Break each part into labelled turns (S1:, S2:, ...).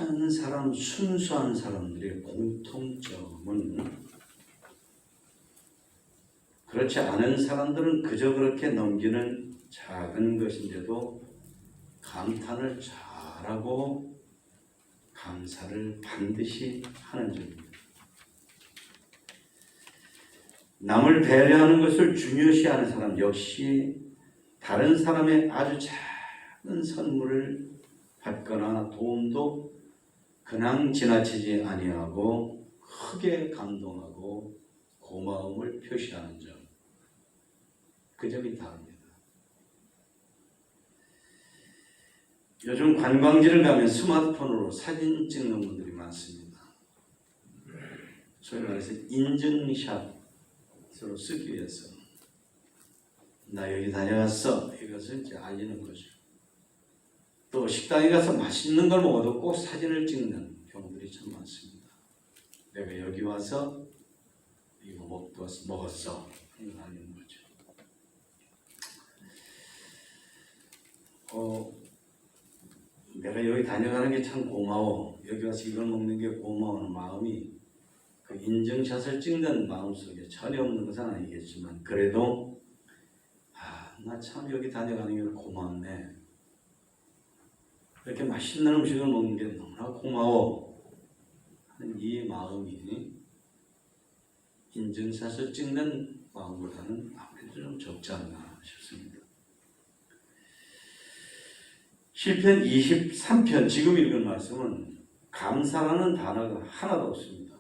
S1: 한 사람, 순수한 사람들의 공통점은 그렇지 않은 사람들은 그저 그렇게 넘기는 작은 것인데도 감탄을 잘하고 감사를 반드시 하는 점입니다. 남을 배려하는 것을 중요시하는 사람 역시 다른 사람의 아주 작은 선물을 받거나 도움도 그냥 지나치지 아니하고 크게 감동하고 고마움을 표시하는 점, 그 점이 다릅니다. 요즘 관광지를 가면 스마트폰으로 사진 찍는 분들이 많습니다. 소위 말해서 인증샷으로 쓰기 위해서 나 여기 다녀왔어 이것을 이제 알리는 거죠. 또 식당에 가서 맛있는 걸 먹어도 꼭 사진을 찍는 경우들이 참 많습니다. 내가 여기 와서 이거 먹었어 이걸 알리는 거죠. 내가 여기 다녀가는 게 참 고마워. 여기 와서 이걸 먹는 게 고마워하는 마음이 그 인증샷을 찍는 마음속에 전혀 없는 것은 아니겠지만 그래도 나 참 여기 다녀가는 게 고맙네. 이렇게 맛있는 음식을 먹는 게 너무나 고마워 하는 이 마음이 인증샷을 찍는 마음보다는 아무래도 좀 적지 않나 싶습니다. 시편 23편 지금 읽은 말씀은 감사라는 단어가 하나도 없습니다.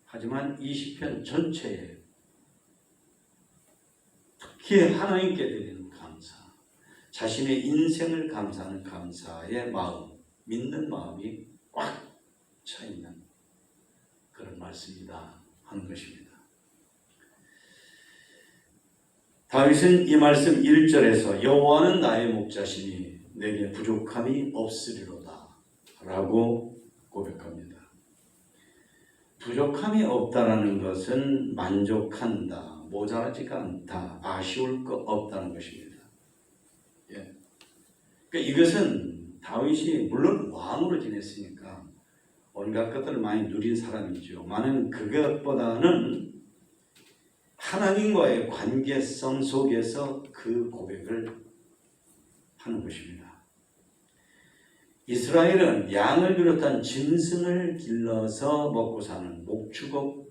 S1: 하지만 이 시편 전체에 특히 하나님께 드리는 감사, 자신의 인생을 감사하는 감사의 마음, 믿는 마음이 꽉 차 있는 그런 말씀이다 하는 것입니다. 다윗은 이 말씀 1절에서 여호와는 나의 목자시니 내게 부족함이 없으리로다 라고 고백합니다. 부족함이 없다라는 것은 만족한다, 모자라지가 않다, 아쉬울 거 없다는 것입니다. 예. 그러니까 이것은 다윗이 물론 왕으로 지냈으니까 온갖 것들을 많이 누린 사람이죠. 많은 그것보다는 하나님과의 관계성 속에서 그 고백을 하는 것입니다. 이스라엘은 양을 비롯한 짐승을 길러서 먹고 사는 목축업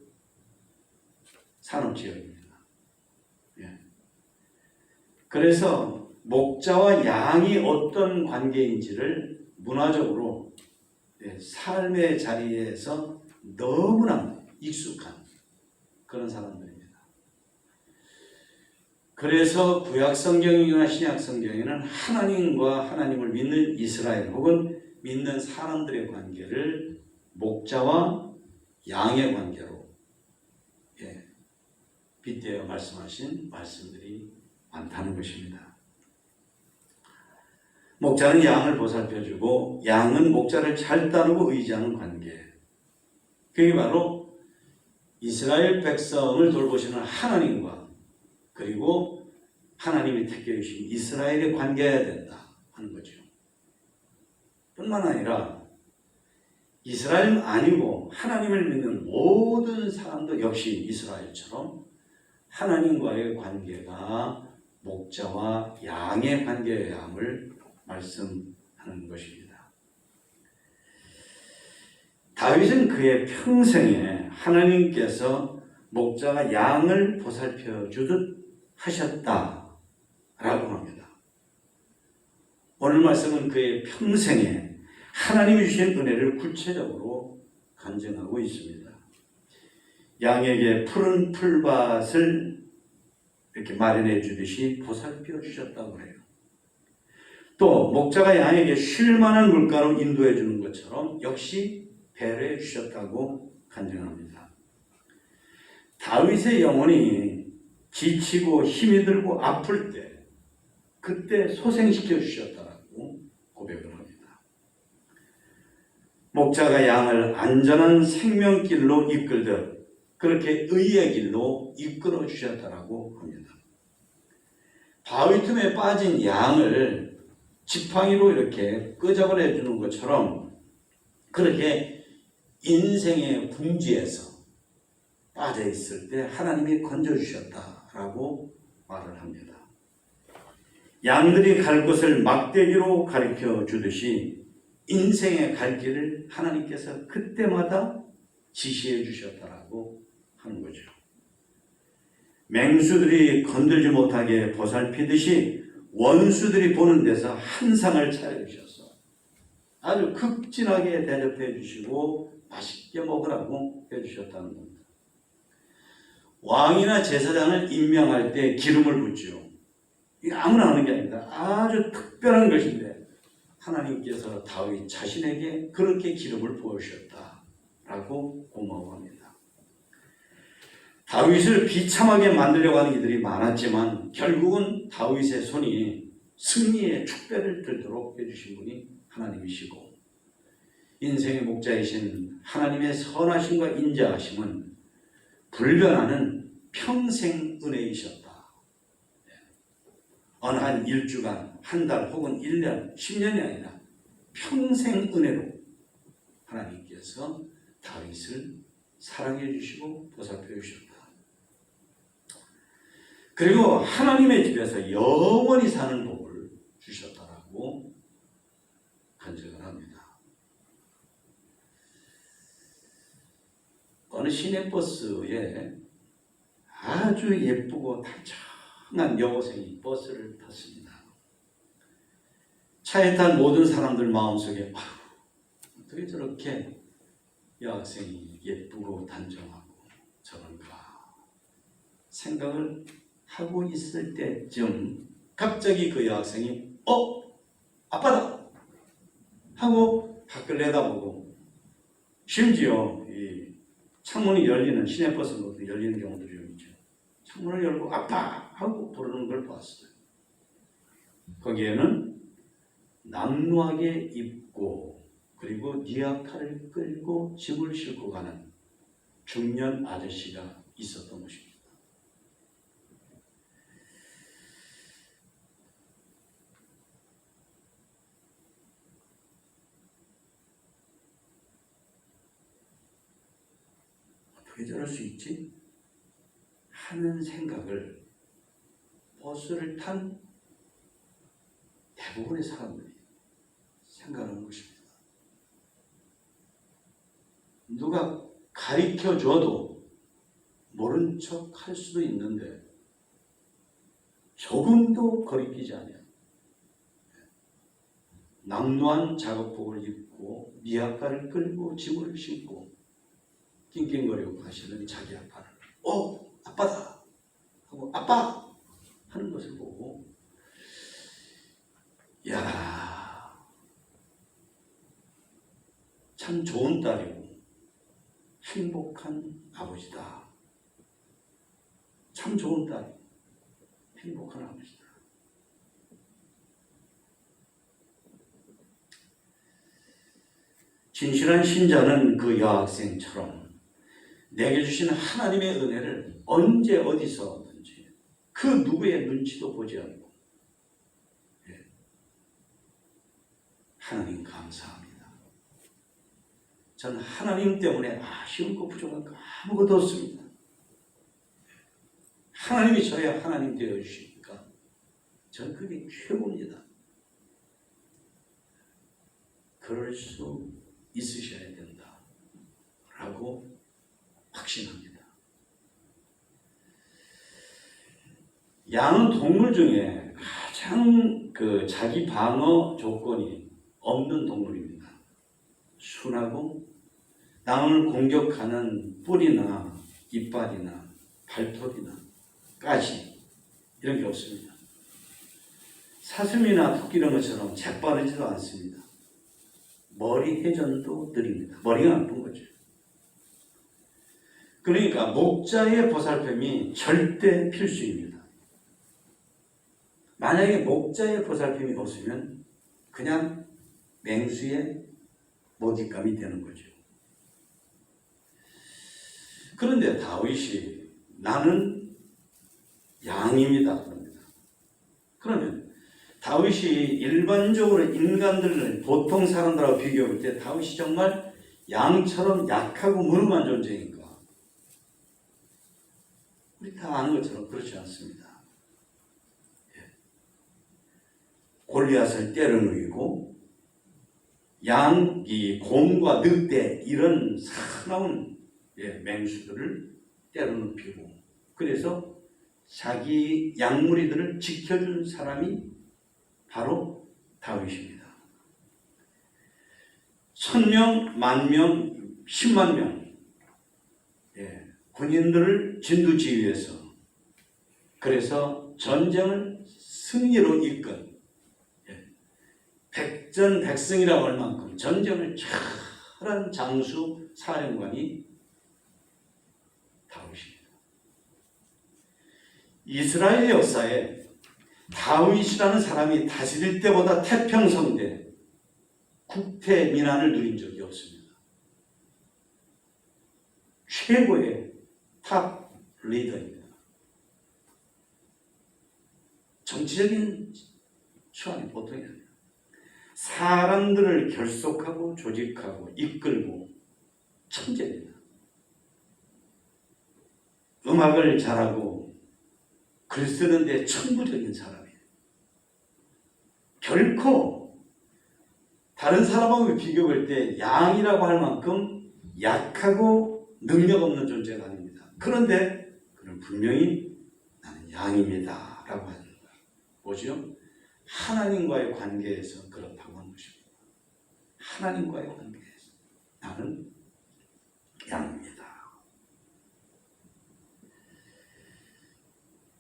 S1: 산업지역입니다. 예. 그래서 목자와 양이 어떤 관계인지를 문화적으로 삶의 자리에서 너무나 익숙한 그런 사람들입니다. 그래서 구약성경이나 신약성경에는 하나님과 하나님을 믿는 이스라엘 혹은 믿는 사람들의 관계를 목자와 양의 관계로 빗대어 말씀하신 말씀들이 많다는 것입니다. 목자는 양을 보살펴주고 양은 목자를 잘 따르고 의지하는 관계. 그게 바로 이스라엘 백성을 돌보시는 하나님과 그리고 하나님이 택해 주신 이스라엘의 관계해야 된다 하는 거죠. 뿐만 아니라 이스라엘 아니고 하나님을 믿는 모든 사람도 역시 이스라엘처럼 하나님과의 관계가 목자와 양의 관계여야 함을 말씀하는 것입니다. 다윗은 그의 평생에 하나님께서 목자가 양을 보살펴 주듯 하셨다라고 합니다. 오늘 말씀은 그의 평생에 하나님이 주신 은혜를 구체적으로 간증하고 있습니다. 양에게 푸른 풀밭을 이렇게 마련해 주듯이 보살펴 주셨다고 해요. 또 목자가 양에게 쉴 만한 물가로 인도해 주는 것처럼 역시 배려해 주셨다고 간증합니다. 다윗의 영혼이 지치고 힘이 들고 아플 때 그때 소생시켜 주셨다고 고백을 합니다. 목자가 양을 안전한 생명길로 이끌듯 그렇게 의의 길로 이끌어 주셨다고 합니다. 바위 틈에 빠진 양을 지팡이로 이렇게 끄적을 해주는 것처럼 그렇게 인생의 궁지에서 빠져 있을 때 하나님이 건져주셨다라고 말을 합니다. 양들이 갈 곳을 막대기로 가르쳐 주듯이 인생의 갈 길을 하나님께서 그때마다 지시해 주셨다라고 하는 거죠. 맹수들이 건들지 못하게 보살피듯이 원수들이 보는 데서 한 상을 차려주셔서 아주 극진하게 대접해 주시고 맛있게 먹으라고 해주셨다는 겁니다. 왕이나 제사장을 임명할 때 기름을 붓죠. 이게 아무나 하는 게 아닙니다. 아주 특별한 것인데 하나님께서 다윗 자신에게 그렇게 기름을 부으셨다라고 고마워합니다. 다윗을 비참하게 만들려고 하는 이들이 많았지만 결국은 다윗의 손이 승리의 축배를 들도록 해주신 분이 하나님이시고 인생의 목자이신 하나님의 선하심과 인자하심은 불변하는 평생 은혜이셨다. 어느 한 일주간, 한 달 혹은 1년, 10년이 아니라 평생 은혜로 하나님께서 다윗을 사랑해 주시고 보살펴 주셨다. 그리고 하나님의 집에서 영원히 사는 복을 주셨다라고 간증을 합니다. 어느 시내버스에 아주 예쁘고 단청한 여고생이 버스를 탔습니다. 차에 탄 모든 사람들 마음속에 어떻게 저렇게 여학생이 예쁘고 단정하고 저런가 생각을 하고 있을 때쯤 갑자기 그 여학생이 아빠다! 하고 밖을 내다보고 심지어 이 창문이 열리는 시내버스도 열리는 경우도 좀 있죠. 창문을 열고 아빠! 하고 부르는 걸 봤어요. 거기에는 남루하게 입고 그리고 니아카를 끌고 집을 싣고 가는 중년 아저씨가 있었던 것입니다. 왜 저럴 수 있지? 하는 생각을 버스를 탄 대부분의 사람들이 생각하는 것입니다. 누가 가르쳐줘도 모른 척 할 수도 있는데 조금도 거리끼지 않아요. 낙노한 작업복을 입고 미아카를 끌고 짐을 싣고 낑낑거리고 가시는 자기 아빠를 아빠다! 하고 아빠! 하는 것을 보고 참 좋은 딸이고 행복한 아버지다. 참 좋은 딸이고 행복한 아버지다. 진실한 신자는 그 여학생처럼 내게 주신 하나님의 은혜를 언제 어디서든지 그 누구의 눈치도 보지 않고 하나님 감사합니다. 저는 하나님 때문에 아쉬운 거 부족한 거 아무것도 없습니다. 하나님이 저의 하나님 되어주시니까 저는 그게 최고입니다. 그럴 수 있으셔야 된다 라고 확신합니다. 양은 동물 중에 가장 자기 방어 조건이 없는 동물입니다. 순하고 남을 공격하는 뿔이나 이빨이나 발톱이나 가시 이런 게 없습니다. 사슴이나 토끼 이런 것처럼 재빠르지도 않습니다. 머리 회전도 느립니다. 머리가 나쁜 거죠. 그러니까 목자의 보살핌이 절대 필수입니다. 만약에 목자의 보살핌이 없으면 그냥 맹수의 먹잇감이 되는 거죠. 그런데 다윗이 나는 양입니다. 그럽니다. 그러면 다윗이 일반적으로 인간들을 보통 사람들하고 비교해 볼 때 다윗이 정말 양처럼 약하고 무능한 존재인가? 우리 다 아는 것처럼 그렇지 않습니다. 골리앗을 때려 누이고 이 곰과 늑대 이런 사나운 맹수들을 때려 눕히고 그래서 자기 양무리들을 지켜준 사람이 바로 다윗입니다. 1000명, 10,000명, 10만 명 군인들을 진두지휘해서 그래서 전쟁을 승리로 이끈 백전백승이라고 할 만큼 전쟁을 잘한 장수 사령관이 다윗입니다. 이스라엘 역사에 다윗이라는 사람이 다스릴 때보다 태평성대 국태 민안을 누린 적이 없습니다. 최고의 탑 리더입니다. 정치적인 수완이 보통이 아닙니다. 사람들을 결속하고 조직하고 이끌고 천재입니다. 음악을 잘하고 글 쓰는데 천부적인 사람이에요. 결코 다른 사람하고 비교할 때 양이라고 할 만큼 약하고 능력 없는 존재가 아닙니다. 그런데 그는 분명히 나는 양입니다 라고 하는 거예요. 뭐죠? 하나님과의 관계에서 그렇다고 하는 것입니다. 하나님과의 관계에서 나는 양입니다.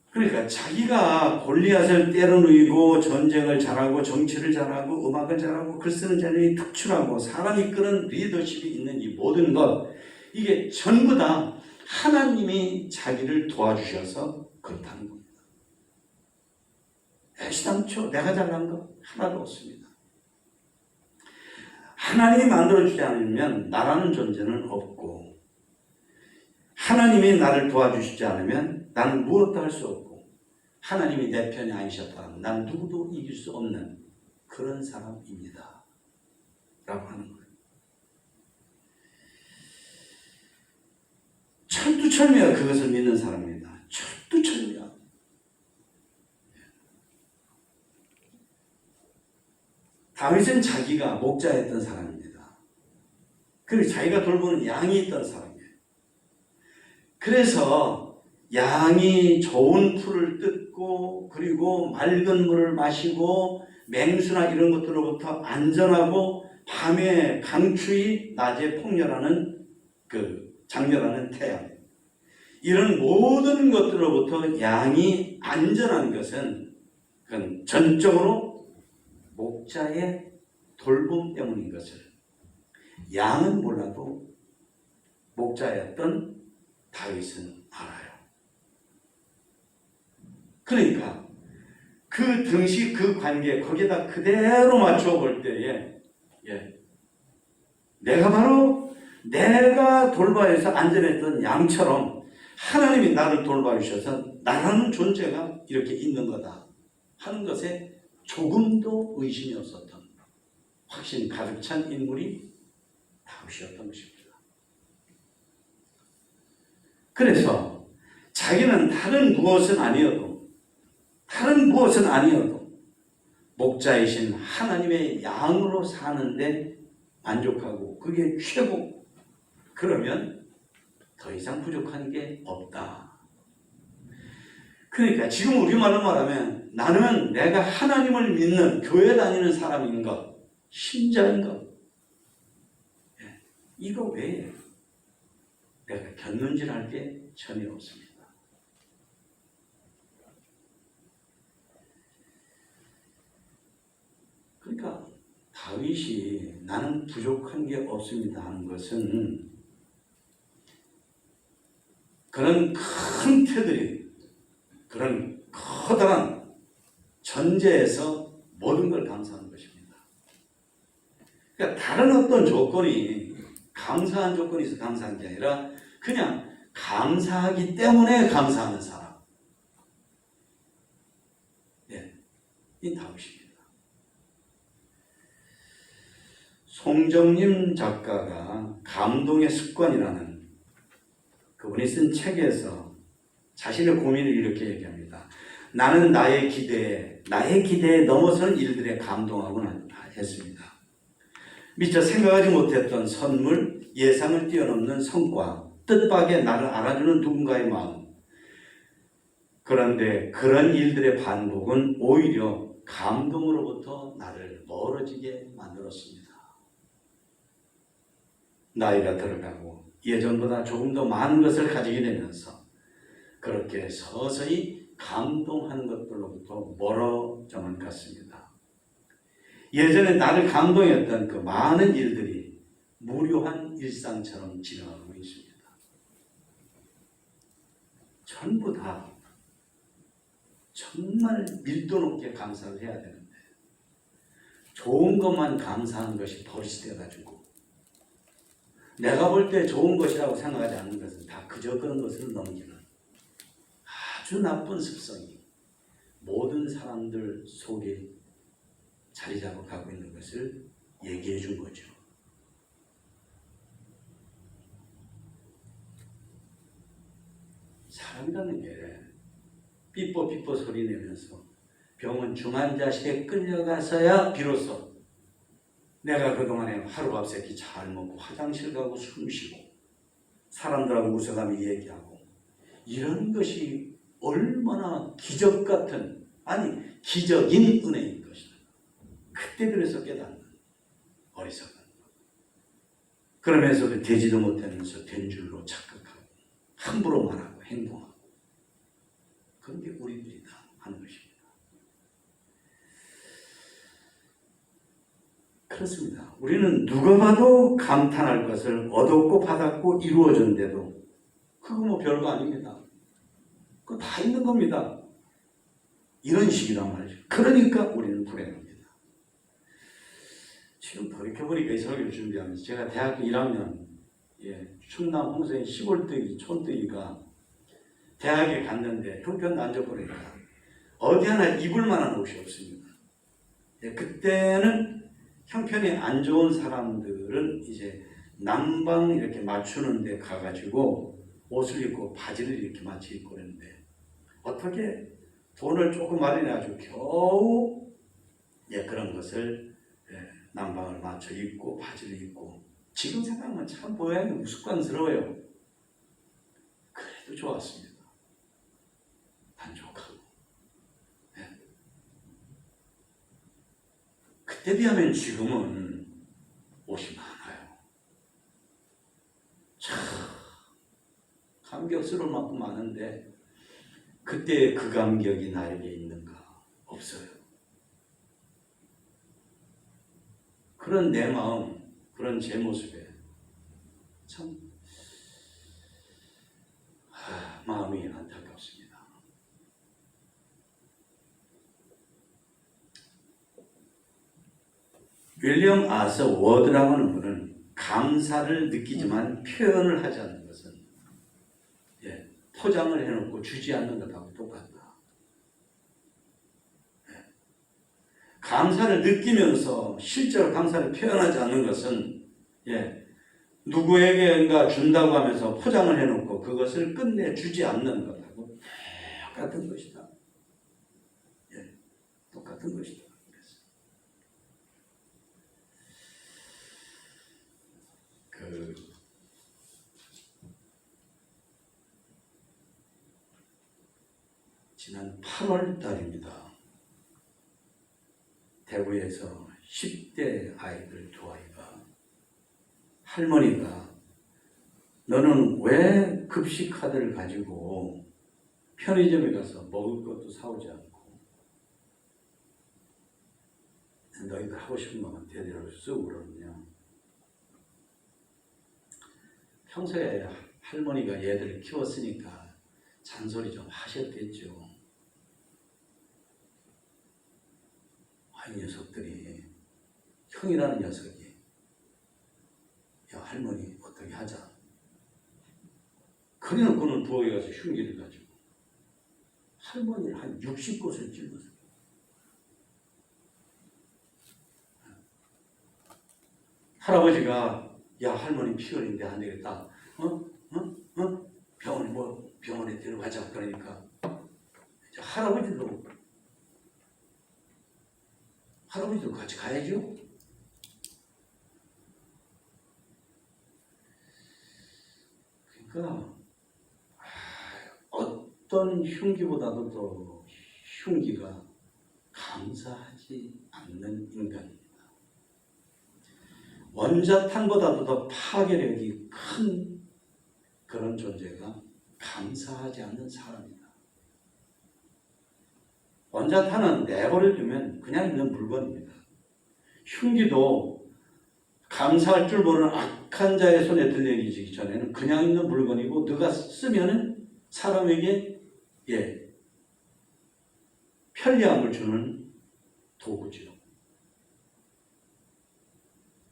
S1: 그러니까 자기가 골리앗을 때려 누이고 전쟁을 잘하고 정치를 잘하고 음악을 잘하고 글 쓰는 재능이 특출하고 사람 이끄는 리더십이 있는 이 모든 것 이게 전부 다 하나님이 자기를 도와주셔서 그렇다는 겁니다. 애시당초 내가 잘난 거 하나도 없습니다. 하나님이 만들어주지 않으면 나라는 존재는 없고 하나님이 나를 도와주시지 않으면 나는 무엇도 할 수 없고 하나님이 내 편이 아니셨다면 난 누구도 이길 수 없는 그런 사람입니다 라고 하는 거예요. 철두철미가 그것을 믿는 사람입니다. 철두철미가. 다윗은 자기가 목자였던 사람입니다. 그리고 자기가 돌보는 양이 있던 사람이에요. 그래서 양이 좋은 풀을 뜯고 그리고 맑은 물을 마시고 맹수나 이런 것들로부터 안전하고 밤에 강추위 낮에 폭렬하는 장렬하는 태양 이런 모든 것들로부터 양이 안전한 것은 그건 전적으로 목자의 돌봄 때문인 것을 양은 몰라도 목자였던 다윗은 알아요. 그러니까 그 등식 그 관계 거기에다 그대로 맞춰 볼 때에 내가 돌봐서 안전했던 양처럼 하나님이 나를 돌봐주셔서 나라는 존재가 이렇게 있는 거다 하는 것에 조금도 의심이 없었던 확신 가득 찬 인물이 다윗이었던 것입니다. 그래서 자기는 다른 무엇은 아니어도 목자이신 하나님의 양으로 사는데 만족하고 그게 최고. 그러면 더 이상 부족한 게 없다. 그러니까 지금 우리말로 말하면 나는 내가 하나님을 믿는 교회 다니는 사람인 것, 신자인 것. 이거 외에 내가 견눈질할 게 전혀 없습니다. 그러니까 다윗이 나는 부족한 게 없습니다 하는 것은 그런 큰 태들이 그런 커다란 전제에서 모든 걸 감사하는 것입니다. 그러니까 다른 어떤 조건이 감사한 조건이 있어서 감사한 게 아니라 그냥 감사하기 때문에 감사하는 사람. 다윗입니다. 송정림 작가가 감동의 습관이라는 그분이 쓴 책에서 자신의 고민을 이렇게 얘기합니다. 나는 나의 기대에 넘어서는 일들에 감동하곤 했습니다. 미처 생각하지 못했던 선물, 예상을 뛰어넘는 성과, 뜻밖의 나를 알아주는 누군가의 마음. 그런데 그런 일들의 반복은 오히려 감동으로부터 나를 멀어지게 만들었습니다. 나이가 들어가고 예전보다 조금 더 많은 것을 가지게 되면서 그렇게 서서히 감동하는 것들로부터 멀어져만 갔습니다. 예전에 나를 감동했던 그 많은 일들이 무료한 일상처럼 지나가고 있습니다. 전부 다 정말 밀도 높게 감사를 해야 되는데 좋은 것만 감사하는 것이 버릇이 되어가지고 내가 볼 때 좋은 것이라고 생각하지 않는 것은 다 그저 그런 것을 넘기는 아주 나쁜 습성이 모든 사람들 속에 자리 잡아 가고 있는 것을 얘기해 준 거죠. 사람이라는 게 삐뽀삐뽀 소리 내면서 병원 중환자실에 끌려가서야 비로소 내가 그동안에 하루밥 세끼 잘 먹고 화장실 가고 숨 쉬고 사람들하고 웃어가며 얘기하고 이런 것이 얼마나 기적 같은 아니 기적인 은혜인 것이다. 그때 그래서 깨닫는 어리석은 그러면서도 되지도 못하면서 된 줄로 착각하고 함부로 말하고 행동하고 그런 게 우리들이다 하는 것입니다. 그렇습니다. 우리는 누가 봐도 감탄할 것을 얻었고 받았고 이루어졌는데도 그거 뭐 별거 아닙니다. 그거 다 있는 겁니다. 이런 식이란 말이죠. 그러니까 우리는 불행합니다. 지금 돌이켜보니까 이 설교를 준비하면서 제가 대학교 1학년 충남 홍성의 시골뜨기 촌뜨기가 대학에 갔는데 형편 앉아보니까 어디 하나 입을 만한 옷이 없습니다. 그때는 형편이 안 좋은 사람들은 이제 난방 이렇게 맞추는 데 가가지고 옷을 입고 바지를 이렇게 마치 입고 그랬는데 어떻게 돈을 조금 마련해가지고 겨우 그런 것을 난방을 맞춰 입고 바지를 입고 지금 생각하면 참 모양이 우스꽝스러워요. 그래도 좋았습니다. 만족하고 그때 비하면 지금은 옷이 많아요. 참 감격스러울 만큼 많은데 그때 그 감격이 나에게 있는가? 없어요. 그런 내 마음, 그런 제 모습에 참 마음이 안타깝습니다. 윌리엄 아서 워드라고 하는 분은 감사를 느끼지만 표현을 하지 않는 것은 포장을 해놓고 주지 않는 것하고 똑같다. 감사를 느끼면서 실제로 감사를 표현하지 않는 것은 누구에게인가 준다고 하면서 포장을 해놓고 그것을 끝내 주지 않는 것하고 똑같은 것이다. 똑같은 것이다. 지난 8월 달입니다. 대구에서 10대 아이들 두 아이가 할머니가 너는 왜 급식 카드를 가지고 편의점에 가서 먹을 것도 사오지 않고 너희들 하고 싶은 것만 대대로 쓰고 그러느냐. 평소에 할머니가 얘들을 키웠으니까 잔소리 좀 하셨겠죠. 이 녀석들이 형이라는 녀석이 야 할머니 어떻게 하자. 그래놓고는 부엌에 가서 흉기를 가지고 할머니를 한 60곳을 찔렀어요. 할아버지가 야 할머니 피곤인데 안 되겠다. 병원에 데려가자. 그러니까 할아버지도 같이 가야죠. 그러니까 어떤 흉기보다도 더 흉기가 감사하지 않는 인간입니다. 원자탄보다도 더 파괴력이 큰 그런 존재가 감사하지 않는 사람이다. 원자탄은 내버려두면 그냥 있는 물건입니다. 흉기도 감사할 줄 모르는 악한 자의 손에 들려지기 전에는 그냥 있는 물건이고 누가 쓰면 사람에게 편리함을 주는 도구죠.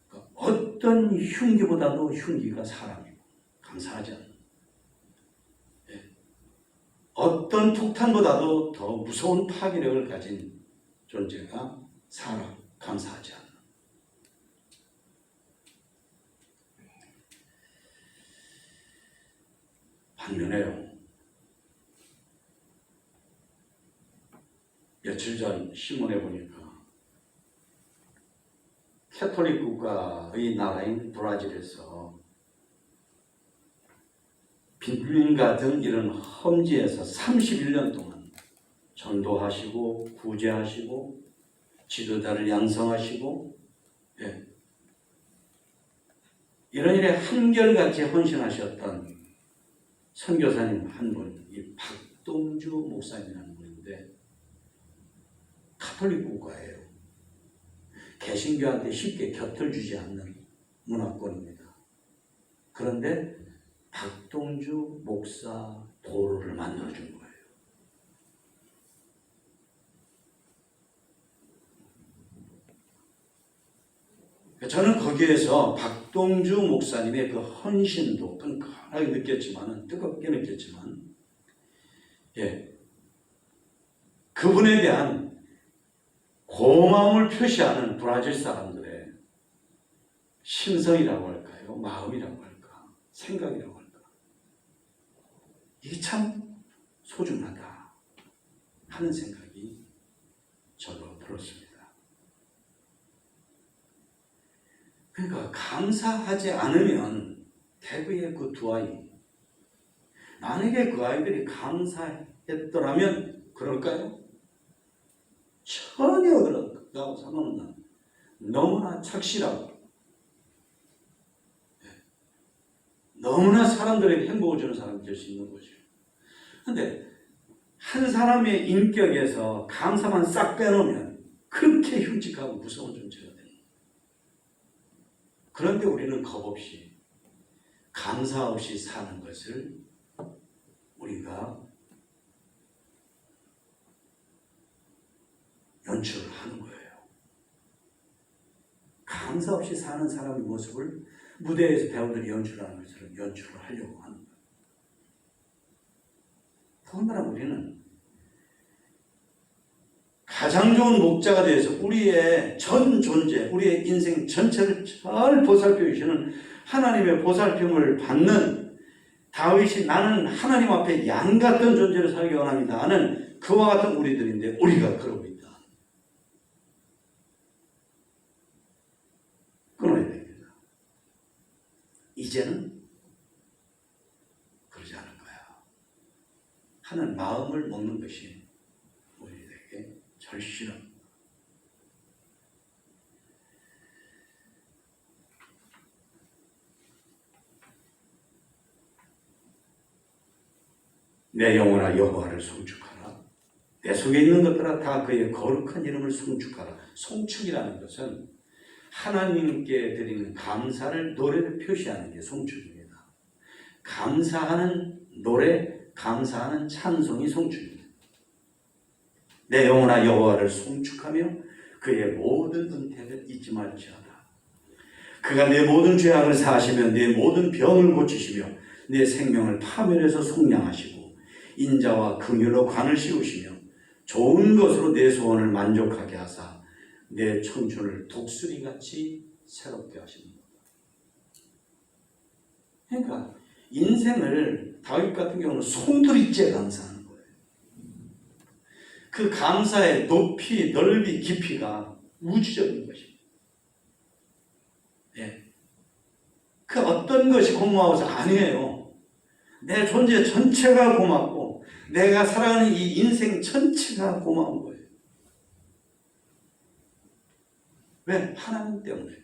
S1: 그러니까 어떤 흉기보다도 흉기가 사람이고 감사하지 않는, 어떤 폭탄보다도 더 무서운 파괴력을 가진 존재가 사람, 감사하지 않는. 반면에요, 며칠 전 신문에 보니까 캐톨릭 국가의 나라인 브라질에서 빈민가 등 이런 험지에서 31년 동안 전도하시고 구제하시고 지도자를 양성하시고 이런 일에 한결같이 헌신하셨던 선교사님 한 분, 이 박동주 목사님이라는 분인데 카톨릭 국가예요. 개신교한테 쉽게 곁을 주지 않는 문화권입니다. 그런데 박동주 목사 도로를 만들어준 거예요. 저는 거기에서 박동주 목사님의 그 헌신도 끈끈하게 느꼈지만, 뜨겁게 느꼈지만, 그분에 대한 고마움을 표시하는 브라질 사람들의 심성이라고 할까요? 마음이라고 할까? 생각이라고 할까? 이게 참 소중하다 하는 생각이 저도 들었습니다. 그러니까 감사하지 않으면 대구의 그 두 아이, 만약에 그 아이들이 감사했더라면 그럴까요? 전혀 그렇다고 상관없는 너무나 착실하고 너무나 사람들에게 행복을 주는 사람이 될 수 있는 거죠. 그런데 한 사람의 인격에서 감사만 싹 빼놓으면 그렇게 흉측하고 무서운 존재가 됩니다. 그런데 우리는 겁없이 감사 없이 사는 것을 우리가 연출을 하는 거예요. 감사 없이 사는 사람의 모습을 무대에서 배우들이 연출하는 것처럼 연출을 하려고 하는 거예요. 더군다나 우리는 가장 좋은 목자가 되어서 우리의 전 존재, 우리의 인생 전체를 잘 보살펴 주시는 하나님의 보살핌을 받는 다윗이 나는 하나님 앞에 양 같은 존재로 살기 원합니다 하는 그와 같은 우리들인데 우리가 그러고 있다. 끊어야 됩니다. 이제는 그러지 않을 거야 하는 마음을 먹는 것이 우리에게 절실합니다. 내 영혼아 여호와를 송축하라. 내 속에 있는 것들아 다 그의 거룩한 이름을 송축하라. 송축이라는 것은 하나님께 드리는 감사를 노래로 표시하는 게 송축입니다. 감사하는 노래, 감사하는 찬송이 송축입니다. 내 영혼아 여호와를 송축하며 그의 모든 은혜를 잊지 말지어다. 그가 내 모든 죄악을 사하시며 내 모든 병을 고치시며 내 생명을 파멸해서 속량하시고 인자와 긍휼로 관을 씌우시며 좋은 것으로 내 소원을 만족하게 하사 내 청춘을 독수리같이 새롭게 하십니다. 그러니까 인생을 다윗 같은 경우는 송두리째 감사하는 거예요. 그 감사의 높이, 넓이, 깊이가 우주적인 것입니다. 예. 그 어떤 것이 고마워서 아니에요. 내 존재 전체가 고맙고 내가 살아가는 이 인생 전체가 고마운 거예요. 왜? 하나님 때문에.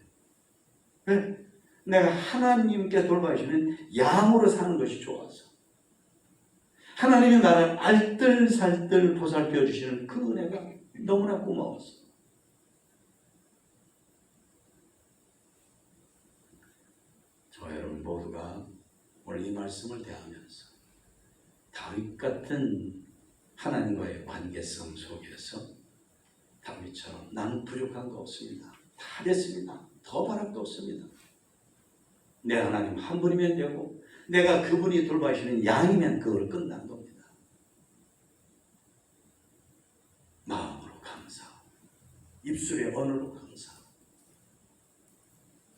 S1: 왜? 내가 하나님께 돌봐주시는 양으로 사는 것이 좋아서. 하나님이 나를 알뜰살뜰 보살펴 주시는 그 은혜가 너무나 고마웠어. 저 여러분 모두가 오늘 이 말씀을 대하면서 다윗 같은 하나님과의 관계성 속에서 다윗처럼 나는 부족한 거 없습니다. 다 됐습니다. 더 바랄 거 없습니다. 내 하나님 한 분이면 되고 내가 그분이 돌봐주시는 양이면 그걸로 끝난 겁니다. 마음으로 감사, 입술의 언어로 감사,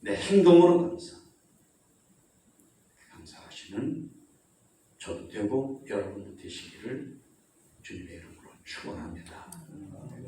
S1: 내 행동으로 감사. 감사하시는 저도 되고 여러분도 되시기를 주님의 이름으로 축원합니다.